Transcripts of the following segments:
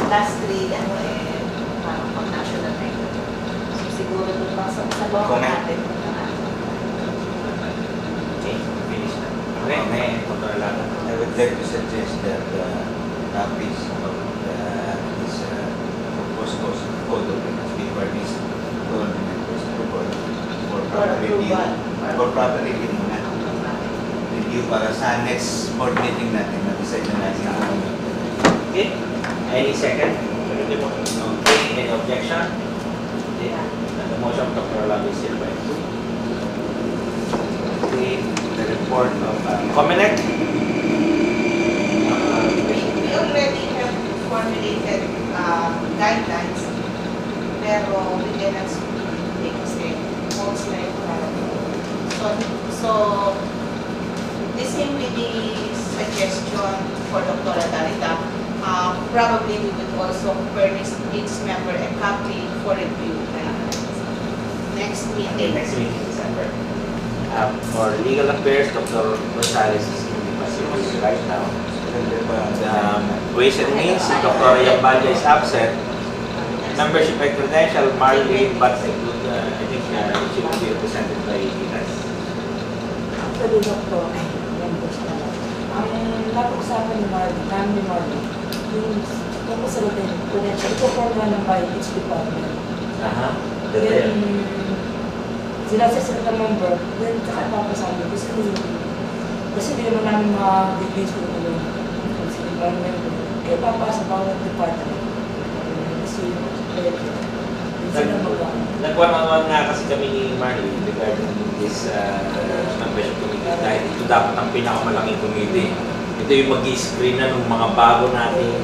last 3, ano eh, parang pang-national record. So siguro doon pa sa local natin. Okay, finish na. Okay, may kontrolado. I would like to suggest that copies of this proposed code ordinance be furnished to all the members of the board for proper review. For proper review muna. Review para sa next board meeting natin. Na-decide na natin kung ano. Okay, any second? Okay, any objection? Okay, the motion of Dr. Labi is hereby approved. Okay, the report of Comelec. We already have formulated guidelines, pero we cannot make mistake. Most like so the same with the suggestion for Dr. Darita, probably we would also furnish each member a copy for review. Next meeting. Next meeting, December. For legal affairs, Dr. Rosales is in the facility right now. Ways and Means, Dr. Yamballa is absent. Membership and credential, Marlene, but I think she will be represented by Inas. Actually, Dr. Ang napag-usapan ni Marlene, yung tungkol sa lieutenant credential, ito po ng by each department. Then, sila sa member, then saka papasabi, kasi hindi naman namin ma-release ko yung environment. Kaya papasa bawat department. Kasi, nagwan-wan nga kasi kami ni Marlene regarding this membership committee dahil ito dapat ang pinakamalaking committee. Ito yung mag-i-screen na ng mga bago nating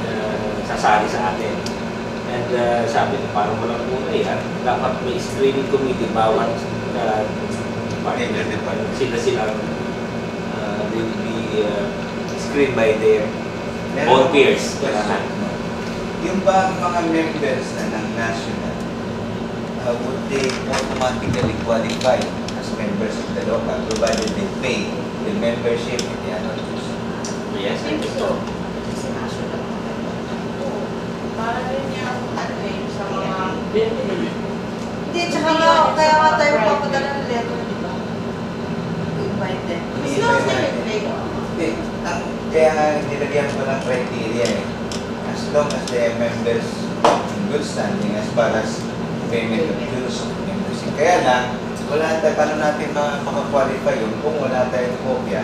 sasali sa atin. And sabi ko, parang walang muna yan. Dapat may screening committee bawat sila they will be screened by their own peers. Yung ba mga members na ng national, would they automatically qualify as members of the local provided they pay the membership in the annual dues? Yes, I think so. Kasi national. Para rin yung ano eh, sa mga... Hindi, tsaka kaya nga tayo papadala ng letter, di ba? Invite them. As long as they pay. Hindi. Kaya nga nilagyan ko ng criteria eh. As long as they are members in good standing as far as payment of dues, membership. Kaya lang, wala tayo, paano natin makakwalify yun kung wala tayong kopya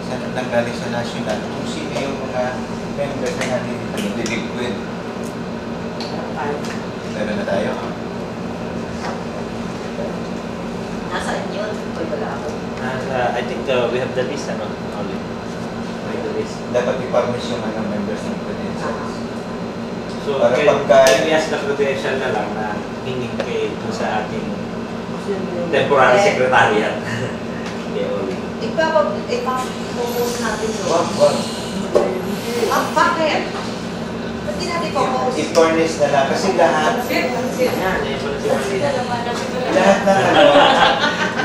sa nanggaling sa national, kung sino yung mga members na natin nililiquid. Meron na tayo. Nasaan yun? Uy, wala ako. I think we have the list, ano? Only. The list. Dapat i-publish yung mga members ng credentials. So, para can we ask the credential na lang na hingin kay sa ating temporary secretariat? Okay, only. Ipapapropose natin doon. Bakit? Ba't di natin propose? I-furnish na lang. Kasi lahat na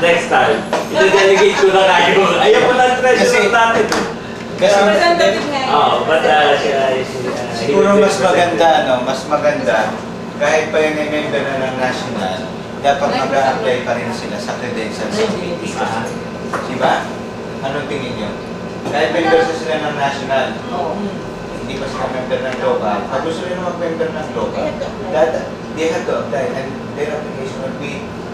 Next time. Ito-delegate ko na kayo. Ayaw ko lang treasure natin. Kasi but siguro mas maganda, no? Mas maganda kahit pa yung member na ng national, dapat mag-a-apply pa rin sila sa credentials committee. Diba? Anong tingin nyo? Kahit member sila ng national, hindi pa sila member ng local. Pag gusto nila mag-member ng local, they have to apply and their application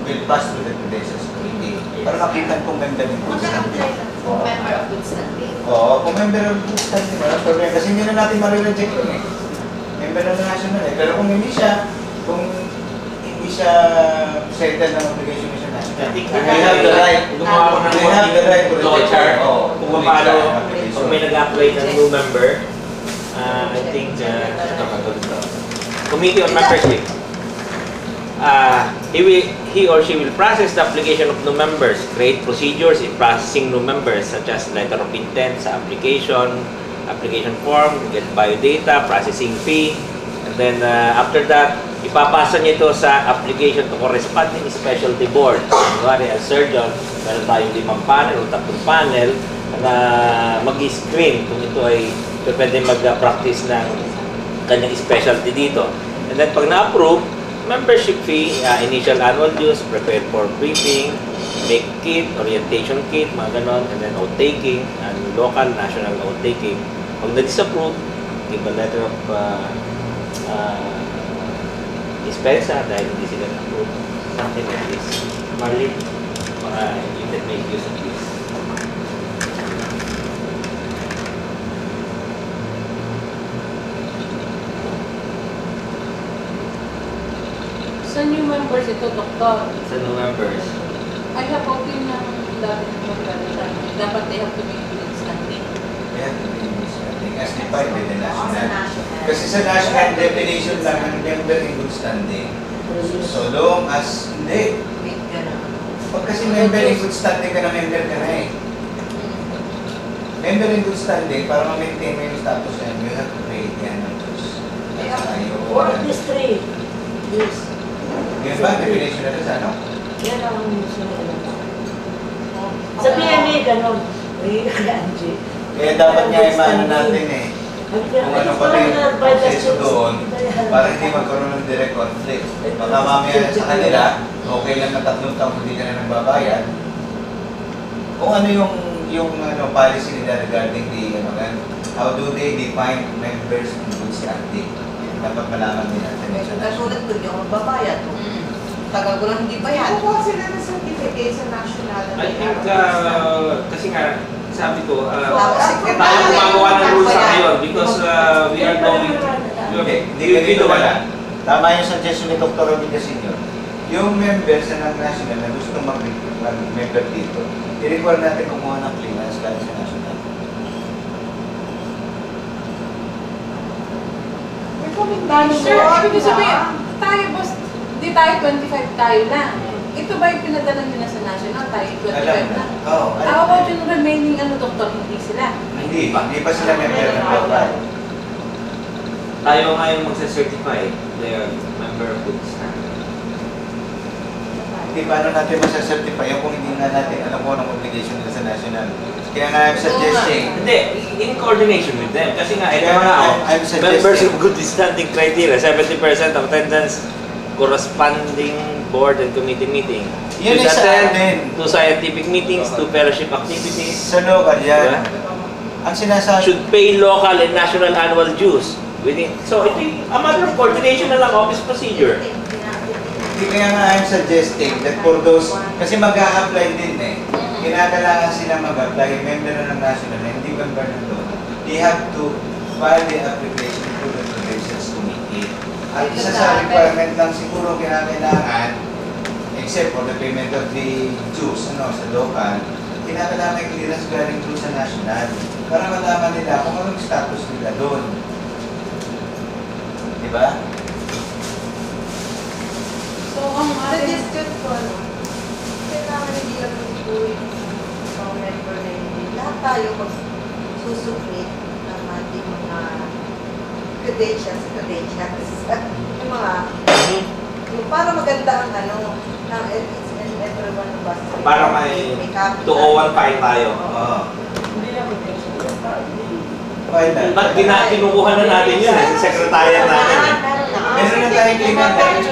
will pass to the credentials committee. Para kapitan kung member ng good standing. Member of good standing. Oo, kung member ng good standing, walang problema. Kasi hindi na natin marireject yun eh. Member ng national eh. Pero kung hindi siya settle ng obligation niya sa national, they have the right. They have the right to reject. Kung paano, kung may nag-apply ng new member, I think, Committee on Membership, he or she will process the application of new members, create procedures in processing new members such as letter of intent sa application form, get biodata, processing fee, and then after that, ipapasa niya ito sa application to corresponding specialty board. Kunwari, as surgeon, meron tayong 5 panel o 3 panel na mag-screen kung ito ay pwede mag-practice ng kanyang specialty dito. And then pag na-approve, membership fee, initial annual dues, prepare for briefing, make kit, orientation kit, mga ganon, and then oath-taking, and local, national oath-taking. Pag na-disapprove, give a letter of dispensa dahil hindi sila na-approve. Something like this. Marlene, you can make use of this. Sa new members ito, Doktor, Sa new members, I have opinion ng dati ng member. Dapat they have to be good standing. Yan, as defined by the Oo, sa national. national. Kasi sa national definition lang ng member in good standing. So long as, hindi. Wait, gano'n. Pag kasi member in good standing ka na, member ka na eh. Member in good standing, para ma-maintain mo yung status yan, you have to pay yan ng Diyos. For this three. Yes. Yan ba, definition na ito sa ano? Yan ang sinusunod. Sa PMA, ganun. Ay, Angie. Kaya dapat nga imano natin eh. Kung ano pa rin yung proseso doon, para hindi magkaroon ng direct conflict. Baka mamaya sa kanila, okay lang na 3 taon hindi ka na nagbabayad. Kung ano yung policy nila regarding the how do they define members in good standing? Dapat malaman din natin. Katulad ko, hindi ako magbabayad. Tagal ko lang hindi bayad. Kukuha sila ng certificate sa national. I think, kasi nga, sabi ko, Tapos, tayo gumagawa ng rules sa ngayon because we are going Hindi ganito wala. Tama yung suggestion ni Dr. Robin Casino. Yung members ng national na gusto mag-member dito, i-require natin kumuha ng clearance galing sa national. Sir, ibig sabihin, tayo boss, di tayo 25 tayo na. Ito ba yung pinadala nyo na sa national? Tayo 25 na. Oo. How about yung remaining doktor? Hindi sila. Hindi pa sila member ng local. tayo nga yung magsa-certify their member of good standing. Hindi paano natin masa-certify yung kung hindi nga natin alam mo ng obligation nila sa national. Kaya nga I'm suggesting. Hindi, in coordination with them. Kasi nga, ito Kaya nga, I'm suggesting. members of good standing criteria, 70% of attendance corresponding board and committee meeting. Yun Should ay sa attend atin. to scientific meetings, to fellowship activities. Sa local yan. Diba? Ang sinasabi. Should pay local and national annual dues. So, ito yung a matter of coordination na lang, office procedure. Hindi kaya nga I'm suggesting that for those, kasi mag-a-apply din eh. Kinakailangan sila mag-apply, member na ng national na hindi member na doon. They have to file the application to the Provincials Committee. At isa sa requirement lang siguro kinakailangan, except for the payment of the dues sa local, kinakailangan clearance galing doon sa national para malaman nila kung anong status nila doon. Diba? So, ang Suggestion ko, kailangan hindi lang po yung mga member na hindi. Lahat tayo magsusubmit ng ating mga credentials. Yung mga, yung para maganda ang ng everyone of us. Para may copy 201 file tayo. Oo. Hindi na File na. Ba't kinukuha na natin yun? Sa sekretariat natin eh. Meron na tayong clearance.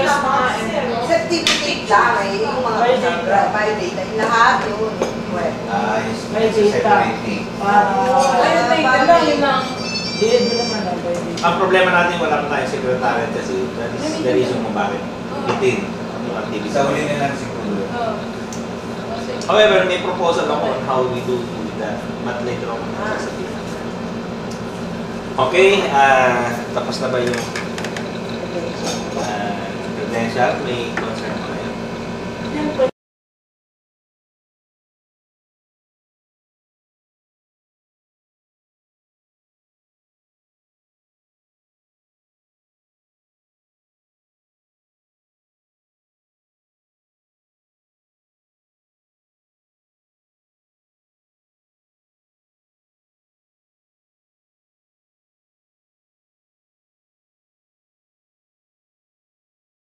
Certificate lang eh, yung mga by data, lahat yun. Is May data. separating. Ayun, data lang, yun lang. Hindi naman na pwede. Ang problema natin, wala pa tayong secretariat kasi that is the reason kung bakit bitin yung activity. Sa uli na lang siguro. However, may proposal ako on how we do that. But later on, sasabihin. Okay, tapos na ba yung credential? May concern pa kayo? Yan po.